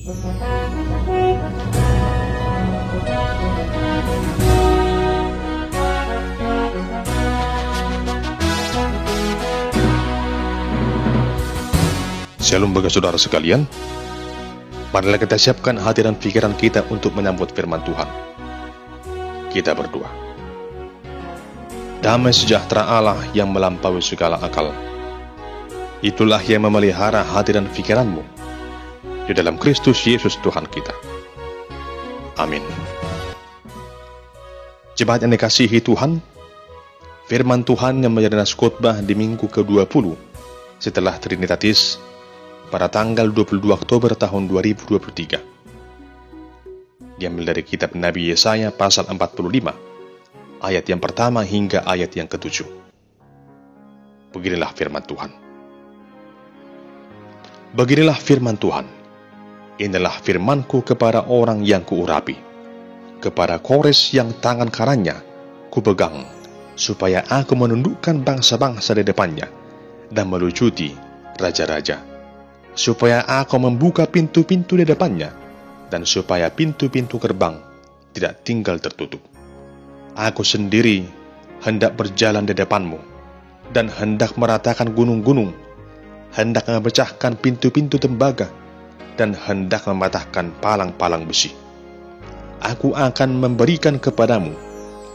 Shalom bagi saudara sekalian. Marilah kita siapkan hati dan pikiran kita untuk menyambut firman Tuhan. Kita berdoa. Damai sejahtera Allah yang melampaui segala akal, itulah yang memelihara hati dan pikiranmu di dalam Kristus Yesus Tuhan kita. Amin. Jemaat yang dikasihi Tuhan, firman Tuhan yang menjadi nas khotbah di minggu ke-20 setelah Trinitatis pada tanggal 22 Oktober tahun 2023. Diambil dari kitab Nabi Yesaya pasal 45, ayat yang pertama hingga ayat yang ke-7. Beginilah firman Tuhan. Beginilah firman Tuhan. Inilah firmanku kepada orang yang kuurapi, kepada Kores yang tangan kanannya kupegang, supaya aku menundukkan bangsa-bangsa di depannya dan melucuti raja-raja, supaya aku membuka pintu-pintu di depannya, dan supaya pintu-pintu gerbang tidak tinggal tertutup. Aku sendiri hendak berjalan di depanmu, dan hendak meratakan gunung-gunung, hendak memecahkan pintu-pintu tembaga, dan hendak mematahkan palang-palang besi. Aku akan memberikan kepadamu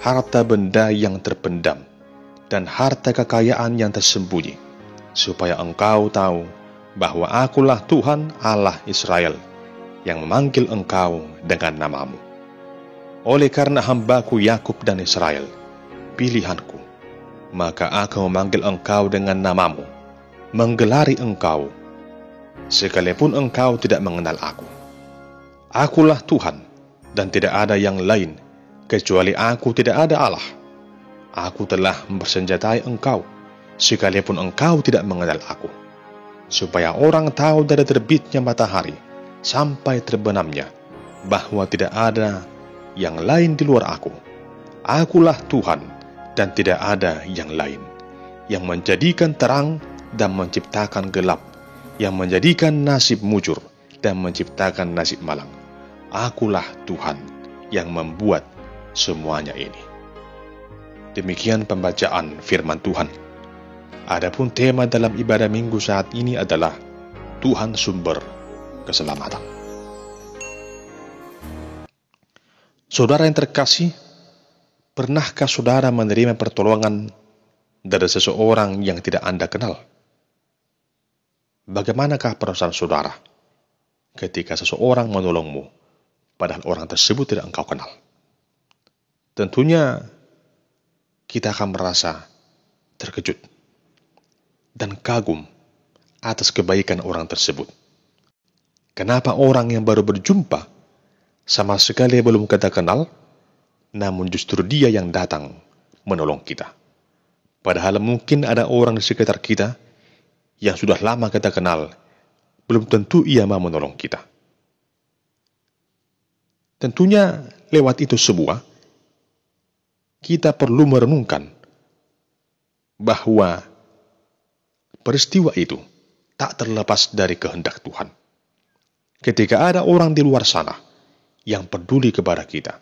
harta benda yang terpendam, dan harta kekayaan yang tersembunyi, supaya engkau tahu bahwa akulah Tuhan Allah Israel yang memanggil engkau dengan namamu. Oleh karena hambaku Yakub dan Israel, pilihanku, maka aku memanggil engkau dengan namamu, menggelari engkau, sekalipun engkau tidak mengenal aku. Akulah Tuhan, dan tidak ada yang lain, kecuali aku tidak ada Allah. Aku telah mempersenjatai engkau, sekalipun engkau tidak mengenal aku, supaya orang tahu dari terbitnya matahari sampai terbenamnya, bahwa tidak ada yang lain di luar aku. Akulah Tuhan, dan tidak ada yang lain, yang menjadikan terang dan menciptakan gelap, yang menjadikan nasib mujur dan menciptakan nasib malang. Akulah Tuhan yang membuat semuanya ini. Demikian pembacaan firman Tuhan. Adapun tema dalam ibadah minggu saat ini adalah Tuhan sumber keselamatan. Saudara yang terkasih, pernahkah saudara menerima pertolongan dari seseorang yang tidak Anda kenal? Bagaimanakah perasaan saudara ketika seseorang menolongmu, padahal orang tersebut tidak engkau kenal? Tentunya kita akan merasa terkejut dan kagum atas kebaikan orang tersebut. Kenapa orang yang baru berjumpa, sama sekali belum kita kenal, namun justru dia yang datang menolong kita? Padahal mungkin ada orang di sekitar kita yang sudah lama kita kenal, belum tentu ia mau menolong kita. Tentunya lewat itu semua, kita perlu merenungkan bahwa peristiwa itu tak terlepas dari kehendak Tuhan. Ketika ada orang di luar sana yang peduli kepada kita,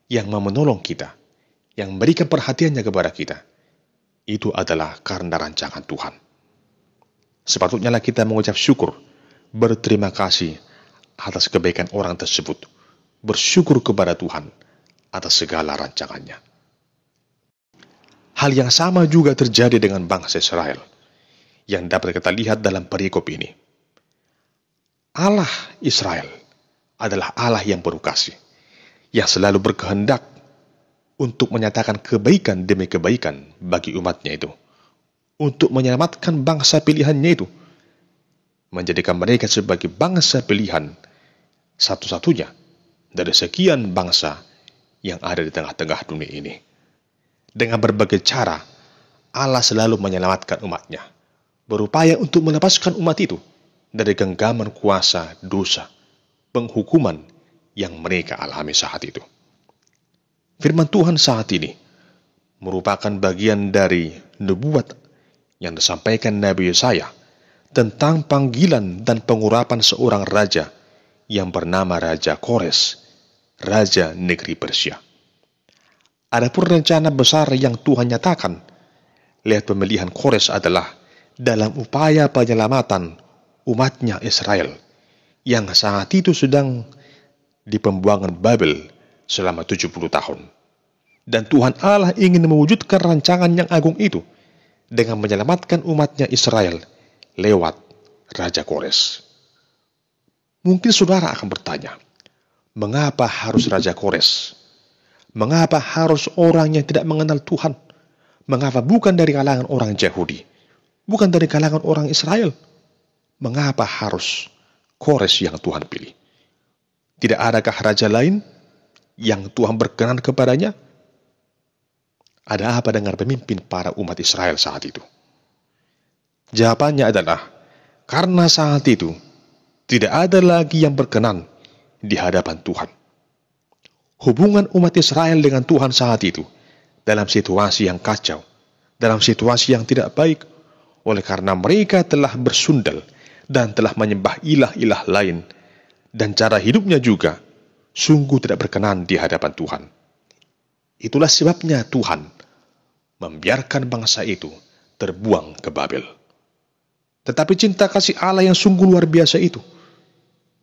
yang mau menolong kita, yang memberikan perhatiannya kepada kita, itu adalah karena rancangan Tuhan. Sepatutnya kita mengucap syukur, berterima kasih atas kebaikan orang tersebut, bersyukur kepada Tuhan atas segala rancangannya. Hal yang sama juga terjadi dengan bangsa Israel, yang dapat kita lihat dalam perikop ini. Allah Israel adalah Allah yang penuh kasih, yang selalu berkehendak untuk menyatakan kebaikan demi kebaikan bagi umatnya itu, untuk menyelamatkan bangsa pilihannya itu, menjadikan mereka sebagai bangsa pilihan satu-satunya dari sekian bangsa yang ada di tengah-tengah dunia ini. Dengan berbagai cara, Allah selalu menyelamatkan umatnya, berupaya untuk melepaskan umat itu dari genggaman kuasa dosa, penghukuman yang mereka alami saat itu. Firman Tuhan saat ini merupakan bagian dari nubuat yang disampaikan Nabi Yesaya tentang panggilan dan pengurapan seorang raja yang bernama Raja Kores, Raja negeri Persia. Adapun rencana besar yang Tuhan nyatakan lewat pemilihan Kores adalah dalam upaya penyelamatan umatnya Israel yang saat itu sedang di pembuangan Babel selama 70 tahun. Dan Tuhan Allah ingin mewujudkan rancangan yang agung itu dengan menyelamatkan umatnya Israel lewat Raja Kores. Mungkin saudara akan bertanya, mengapa harus Raja Kores? Mengapa harus orang yang tidak mengenal Tuhan? Mengapa bukan dari kalangan orang Yahudi? Bukan dari kalangan orang Israel? Mengapa harus Kores yang Tuhan pilih? Tidak adakah raja lain yang Tuhan berkenan kepadanya? Ada apa dengan pemimpin para umat Israel saat itu? Jawabannya adalah, karena saat itu tidak ada lagi yang berkenan di hadapan Tuhan. Hubungan umat Israel dengan Tuhan saat itu dalam situasi yang kacau, dalam situasi yang tidak baik, oleh karena mereka telah bersundal dan telah menyembah ilah-ilah lain, dan cara hidupnya juga sungguh tidak berkenan di hadapan Tuhan. Itulah sebabnya Tuhan membiarkan bangsa itu terbuang ke Babel. Tetapi cinta kasih Allah yang sungguh luar biasa itu,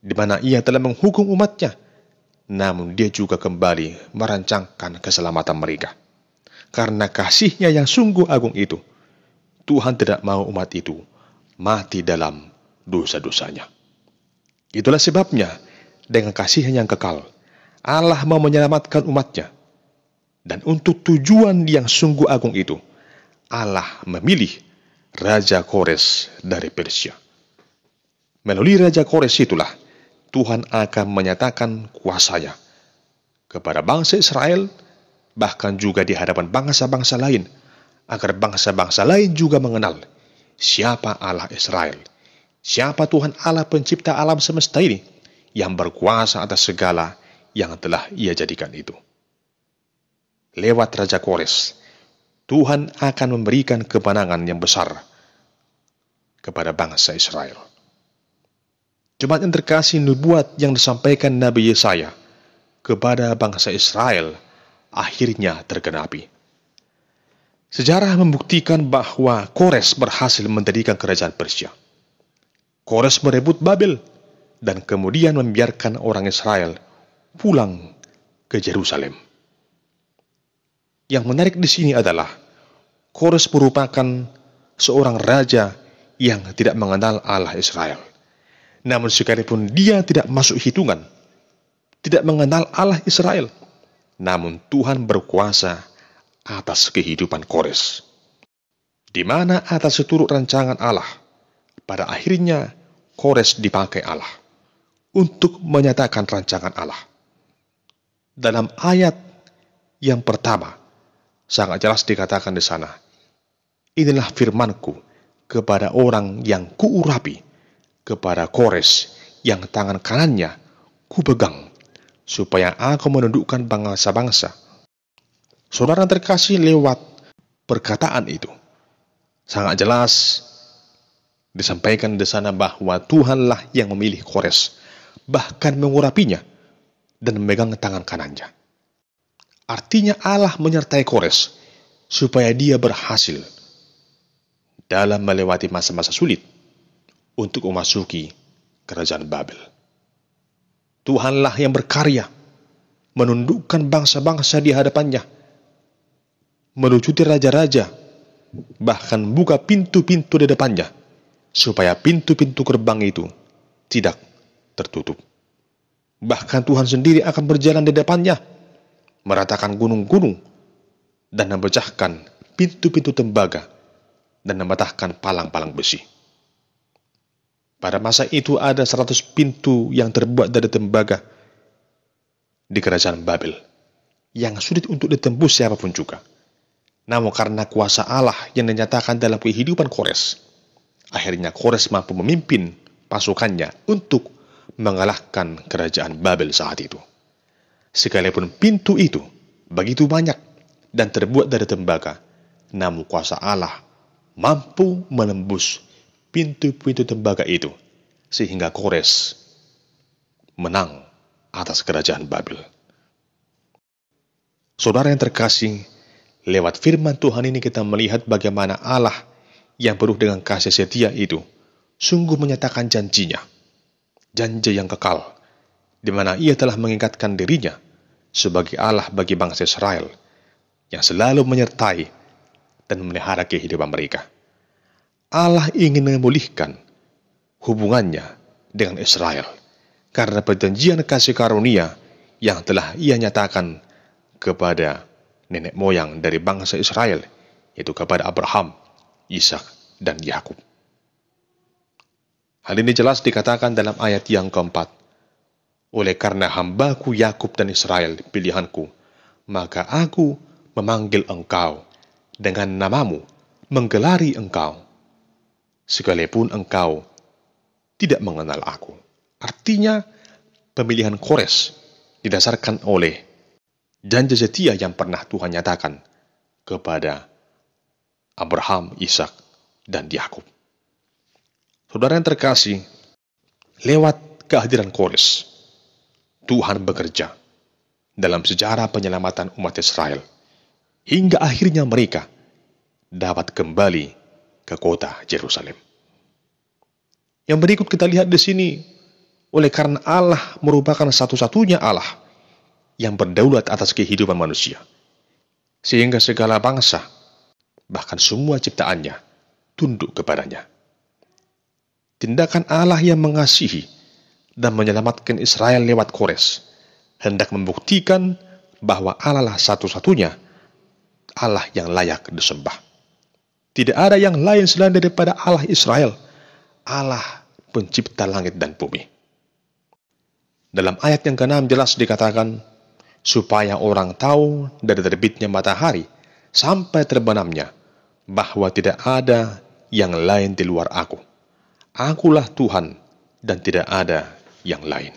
di mana Ia telah menghukum umatnya, namun Dia juga kembali merancangkan keselamatan mereka. Karena kasih-Nya yang sungguh agung itu, Tuhan tidak mau umat itu mati dalam dosa-dosanya. Itulah sebabnya, dengan kasih-Nya yang kekal, Allah mau menyelamatkan umatnya. Dan untuk tujuan yang sungguh agung itu, Allah memilih Raja Kores dari Persia. Melalui Raja Kores itulah, Tuhan akan menyatakan kuasa-Nya kepada bangsa Israel, bahkan juga di hadapan bangsa-bangsa lain, agar bangsa-bangsa lain juga mengenal siapa Allah Israel, siapa Tuhan Allah pencipta alam semesta ini, yang berkuasa atas segala yang telah Ia jadikan itu. Lewat Raja Kores, Tuhan akan memberikan kemenangan yang besar kepada bangsa Israel. Jemaat yang terkasih, nubuat yang disampaikan Nabi Yesaya kepada bangsa Israel akhirnya tergenapi. Sejarah membuktikan bahwa Kores berhasil mendirikan kerajaan Persia. Kores merebut Babel dan kemudian membiarkan orang Israel pulang ke Yerusalem. Yang menarik di sini adalah Kores merupakan seorang raja yang tidak mengenal Allah Israel. Namun sekalipun dia tidak masuk hitungan, tidak mengenal Allah Israel, namun Tuhan berkuasa atas kehidupan Kores, di mana atas seluruh rancangan Allah, pada akhirnya Kores dipakai Allah untuk menyatakan rancangan Allah. Dalam ayat yang pertama, sangat jelas dikatakan di sana, inilah firman-Ku kepada orang yang kuurapi, kepada Kores yang tangan kanannya kupegang, supaya aku menundukkan bangsa-bangsa. Saudara terkasih, lewat perkataan itu sangat jelas disampaikan di sana bahwa Tuhanlah yang memilih Kores, bahkan mengurapinya dan memegang tangan kanannya. Artinya Allah menyertai Kores supaya dia berhasil dalam melewati masa-masa sulit untuk memasuki kerajaan Babel. Tuhanlah yang berkarya menundukkan bangsa-bangsa di hadapannya, melucuti raja-raja, bahkan buka pintu-pintu di depannya, supaya pintu-pintu gerbang itu tidak tertutup. Bahkan Tuhan sendiri akan berjalan di depannya, meratakan gunung-gunung, dan memecahkan pintu-pintu tembaga, dan mematahkan palang-palang besi. Pada masa itu ada 100 pintu yang terbuat dari tembaga di kerajaan Babel, yang sulit untuk ditembus siapapun juga. Namun karena kuasa Allah yang dinyatakan dalam kehidupan Kores, akhirnya Kores mampu memimpin pasukannya untuk mengalahkan kerajaan Babel saat itu. Sekalipun pintu itu begitu banyak dan terbuat dari tembaga, namun kuasa Allah mampu menembus pintu-pintu tembaga itu, sehingga Kores menang atas kerajaan Babel. Saudara yang terkasih, lewat firman Tuhan ini kita melihat bagaimana Allah yang penuh dengan kasih setia itu sungguh menyatakan janjinya, janji yang kekal, di mana Ia telah mengikatkan dirinya sebagai Allah bagi bangsa Israel yang selalu menyertai dan memelihara kehidupan mereka. Allah ingin memulihkan hubungannya dengan Israel karena perjanjian kasih karunia yang telah Ia nyatakan kepada nenek moyang dari bangsa Israel, yaitu kepada Abraham, Ishak, dan Yakub. Hal ini jelas dikatakan dalam ayat yang keempat. Oleh karena hambaku Yakub dan Israel pilihanku, maka aku memanggil engkau dengan namamu, menggelari engkau, sekalipun engkau tidak mengenal aku. Artinya, pemilihan Kores didasarkan oleh janji setia yang pernah Tuhan nyatakan kepada Abraham, Ishak, dan Yakub. Saudara yang terkasih, lewat kehadiran Kores, Tuhan bekerja dalam sejarah penyelamatan umat Israel hingga akhirnya mereka dapat kembali ke kota Yerusalem. Yang berikut kita lihat di sini, oleh karena Allah merupakan satu-satunya Allah yang berdaulat atas kehidupan manusia, sehingga segala bangsa, bahkan semua ciptaannya, tunduk kepadanya. Tindakan Allah yang mengasihi dan menyelamatkan Israel lewat Kores hendak membuktikan bahwa Allah lah satu-satunya Allah yang layak disembah. Tidak ada yang lain selain daripada Allah Israel, Allah pencipta langit dan bumi. Dalam ayat yang ke-6 jelas dikatakan, supaya orang tahu dari terbitnya matahari sampai terbenamnya, bahwa tidak ada yang lain di luar aku. Akulah Tuhan dan tidak ada yang lain.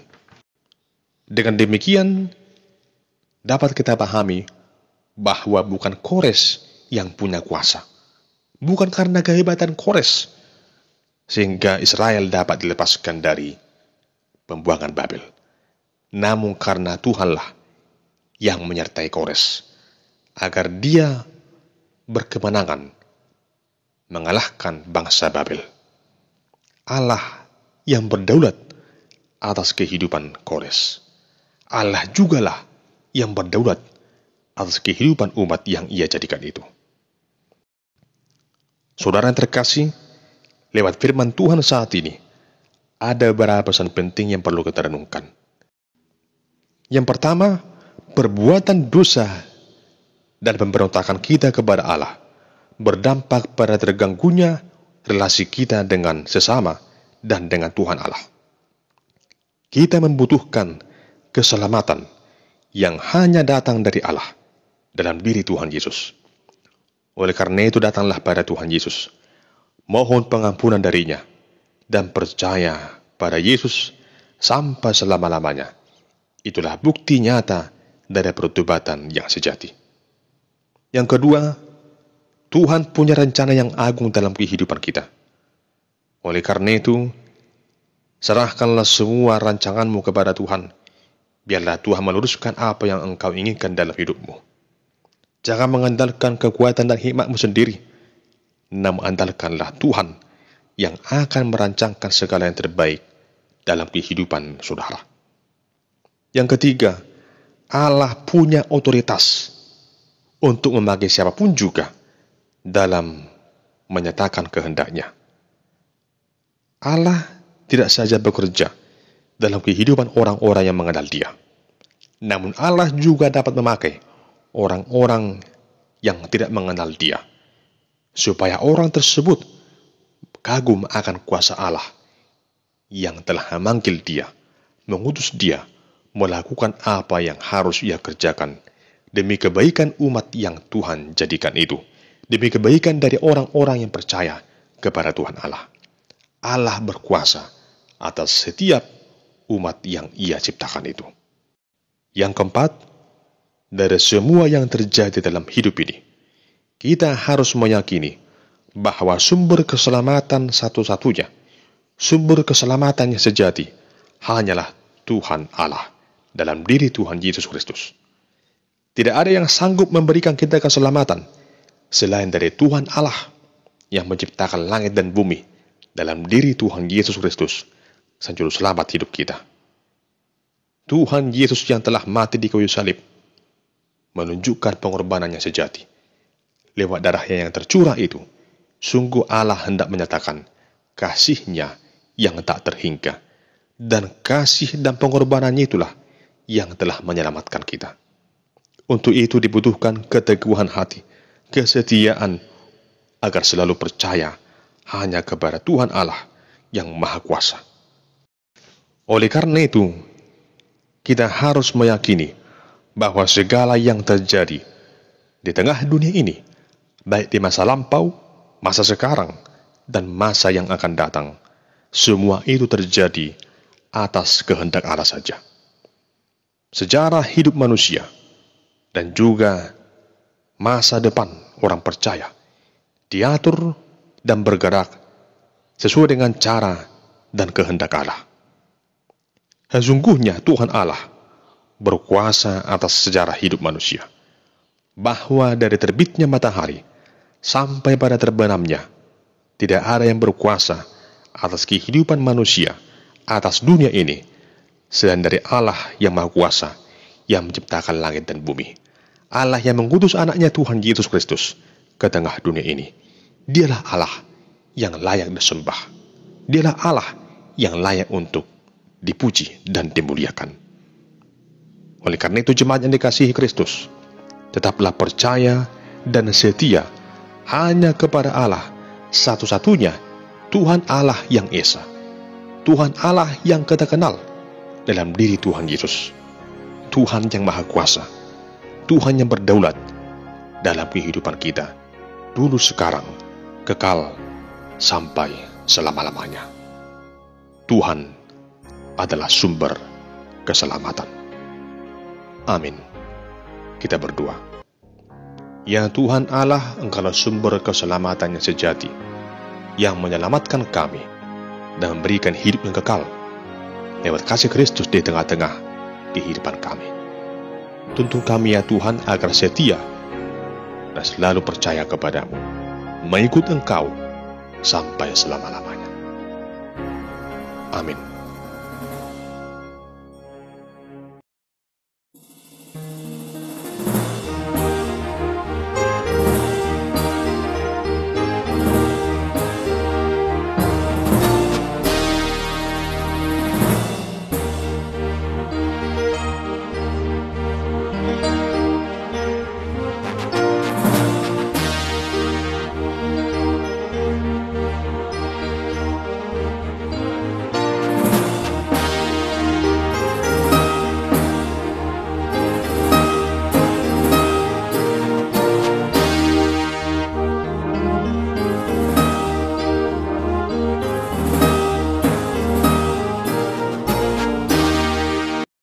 Dengan demikian, dapat kita pahami bahwa bukan Kores yang punya kuasa. Bukan karena kehebatan Kores, sehingga Israel dapat dilepaskan dari pembuangan Babel. Namun karena Tuhanlah yang menyertai Kores, agar dia berkemenangan mengalahkan bangsa Babel. Allah yang berdaulat atas kehidupan Kores. Allah jugalah yang berdaulat atas kehidupan umat yang Ia jadikan itu. Saudara yang terkasih, lewat firman Tuhan saat ini, ada beberapa pesan penting yang perlu kita renungkan. Yang pertama, perbuatan dosa dan pemberontakan kita kepada Allah berdampak pada terganggunya relasi kita dengan sesama dan dengan Tuhan Allah. Kita membutuhkan keselamatan yang hanya datang dari Allah dalam diri Tuhan Yesus. Oleh karena itu datanglah pada Tuhan Yesus, mohon pengampunan darinya, dan percaya pada Yesus sampai selama-lamanya. Itulah bukti nyata dari pertobatan yang sejati. Yang kedua, Tuhan punya rencana yang agung dalam kehidupan kita. Oleh karena itu, serahkanlah semua rancanganmu kepada Tuhan. Biarlah Tuhan meluruskan apa yang engkau inginkan dalam hidupmu. Jangan mengandalkan kekuatan dan hikmatmu sendiri, namun andalkanlah Tuhan yang akan merancangkan segala yang terbaik dalam kehidupan saudara. Yang ketiga, Allah punya otoritas untuk memakai siapapun juga dalam menyatakan kehendaknya. Allah tidak saja bekerja dalam kehidupan orang-orang yang mengenal Dia, namun Allah juga dapat memakai orang-orang yang tidak mengenal Dia, supaya orang tersebut kagum akan kuasa Allah yang telah memanggil dia, mengutus dia, melakukan apa yang harus ia kerjakan demi kebaikan umat yang Tuhan jadikan itu, demi kebaikan dari orang-orang yang percaya kepada Tuhan Allah. Allah berkuasa atas setiap umat yang Ia ciptakan itu. Yang keempat, dari semua yang terjadi dalam hidup ini, kita harus meyakini bahwa sumber keselamatan satu-satunya, sumber keselamatan yang sejati, hanyalah Tuhan Allah dalam diri Tuhan Yesus Kristus. Tidak ada yang sanggup memberikan kita keselamatan selain dari Tuhan Allah yang menciptakan langit dan bumi dalam diri Tuhan Yesus Kristus, Sang Juru Selamat hidup kita. Tuhan Yesus yang telah mati di kayu salib menunjukkan pengorbanannya sejati. Lewat darahnya yang tercurah itu, sungguh Allah hendak menyatakan kasih-Nya yang tak terhingga, dan kasih dan pengorbanannya itulah yang telah menyelamatkan kita. Untuk itu dibutuhkan keteguhan hati, kesetiaan, agar selalu percaya hanya kepada Tuhan Allah yang Maha Kuasa. Oleh karena itu, kita harus meyakini bahwa segala yang terjadi di tengah dunia ini, baik di masa lampau, masa sekarang, dan masa yang akan datang, semua itu terjadi atas kehendak Allah saja. Sejarah hidup manusia dan juga masa depan orang percaya diatur dan bergerak sesuai dengan cara dan kehendak Allah. Sesungguhnya Tuhan Allah berkuasa atas sejarah hidup manusia, bahwa dari terbitnya matahari sampai pada terbenamnya, tidak ada yang berkuasa atas kehidupan manusia, atas dunia ini, selain dari Allah yang Maha Kuasa, yang menciptakan langit dan bumi. Allah yang mengutus anaknya Tuhan Yesus Kristus ke tengah dunia ini. Dialah Allah yang layak disembah. Dialah Allah yang layak untuk dipuji dan dimuliakan. Oleh karena itu, jemaat yang dikasihi Kristus, tetaplah percaya dan setia hanya kepada Allah satu-satunya, Tuhan Allah yang Esa, Tuhan Allah yang kita kenal dalam diri Tuhan Yesus, Tuhan yang Maha Kuasa, Tuhan yang berdaulat dalam kehidupan kita, dulu, sekarang, kekal, sampai selama-lamanya. Tuhan adalah sumber keselamatan. Amin. Kita berdoa. Ya Tuhan Allah, Engkaulah sumber keselamatan yang sejati, yang menyelamatkan kami dan memberikan hidup yang kekal lewat kasih Kristus di tengah-tengah kehidupan kami. Tuntun kami ya Tuhan agar setia dan selalu percaya kepadamu, mengikut Engkau sampai selama-lamanya. Amin.